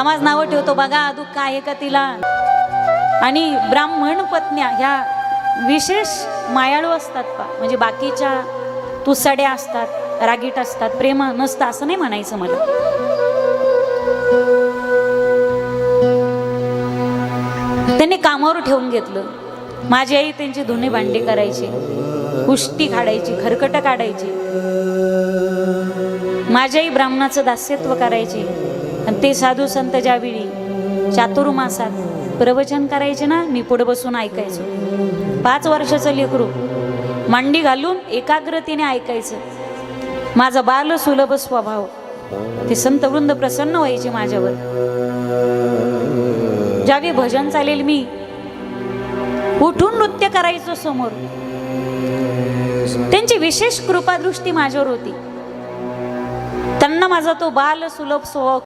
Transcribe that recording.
समाज नावं ठेवतो, बघा दुःख आहे का तिला. आणि ब्राह्मण पत्न्या ह्या विशेष मायाळू असतात पा, म्हणजे बाकीच्या तुसड्या असतात, रागीट असतात, प्रेम नसतं असं नाही म्हणायचं मला. त्यांनी कामावर ठेवून घेतलं. माझी आई त्यांची धुणे भांडी करायची, उष्टी काढायची, खरकट काढायची. माझी आई ब्राह्मणाचं दास्यत्व करायची. आणि ते साधू संत ज्यावेळी चातुर्मासात प्रवचन करायचे ना, मी पुढे बसून ऐकायचो. 5 वर्षाचं लेकरू मांडी घालून एकाग्रतेने ऐकायचं. माझा बाल सुलभ स्वभाव, ते संतवृंद प्रसन्न व्हायचे माझ्यावर. ज्यावेळी भजन चालेल मी उठून नृत्य करायचो समोर. त्यांची विशेष कृपादृष्टी माझ्यावर होती. त्यांना माझा तो बाल सुलभ स्वभाव